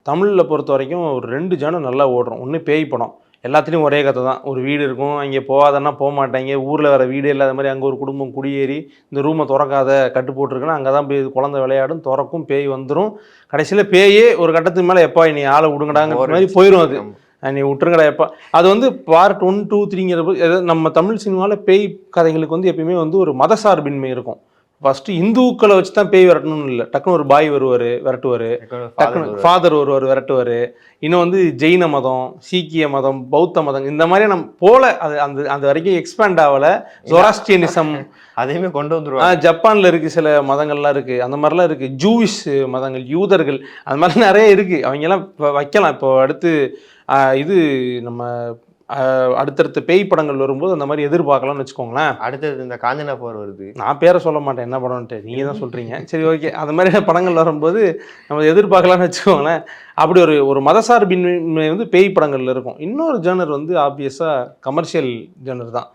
தமிழில் பொறுத்த வரைக்கும் ஒரு 2 ஜானர் நல்லா ஓடுறோம். ஒன்று பேய் படம். எல்லாத்துலேயும் ஒரே கதை தான். ஒரு வீடு இருக்கும், அங்கே போகாதன்னா போமாட்டாங்க. ஊரில் வேறு வீடே இல்லாத மாதிரி அங்கே ஒரு குடும்பம் குடியேறி இந்த ரூமை திறக்காத கட்டு போட்டிருக்குன்னா அங்கே தான் போய் குழந்தை விளையாடும், திறக்கும், பேய் வந்துடும். கடைசியில் பேயே ஒரு கட்டத்துக்கு மேலே எப்பா நீ ஆளை விடுங்கடாங்கிற மாதிரி போயிடும். அது நீ விட்டுருங்கடா எப்பா. அது வந்து பார்ட் 1, 2, 3ங்கிறப்ப நம்ம தமிழ் சினிமாவில் பேய் கதைகளுக்கு வந்து எப்பயுமே வந்து ஒரு மதசார்பின்மை இருக்கும். ஃபஸ்ட்டு இந்துக்களை வச்சு தான் பேய் விரட்டணும்னு இல்லை. டக்குன்னு ஒரு பாய் வருவார், விரட்டுவார். டக்குன்னு ஃபாதர் வருவார், விரட்டுவார். இன்னும் வந்து ஜெயின மதம், சீக்கிய மதம், பௌத்த மதம் இந்த மாதிரி நம்ம போல அது அந்த அந்த வரைக்கும் எக்ஸ்பேண்ட் ஆகலை. ஜொராஸ்ட்ரியனிசம் அதையுமே கொண்டு வந்துருவாங்க. ஜப்பானில் இருக்குது, சில மதங்கள்லாம் இருக்குது, அந்த மாதிரிலாம் இருக்குது. ஜூவிஷ் மதங்கள், யூதர்கள், அது மாதிரி நிறைய இருக்குது. அவங்கெல்லாம் இப்போ வைக்கலாம். இப்போ அடுத்து இது நம்ம அடுத்தடுத்த பேய் படங்கள் வரும்போது அந்த மாதிரி எதிர்பார்க்கலாம்னு வச்சுக்கோங்களேன். அடுத்தது இந்த காஞ்சனா 4 வருது. நான் பேரை சொல்ல மாட்டேன் என்ன படம்ன்ட்டு, நீங்கள் தான் சொல்கிறீங்க. சரி ஓகே, அந்த மாதிரி படங்கள் வரும்போது நம்ம எதிர்பார்க்கலாம்னு வச்சுக்கோங்களேன். அப்படி ஒரு மதசார்பின்மை வந்து பேய் படங்கள்ல இருக்கும். இன்னொரு ஜேனர் வந்து ஆப்வியஸாக கமர்ஷியல் ஜேனர் தான்.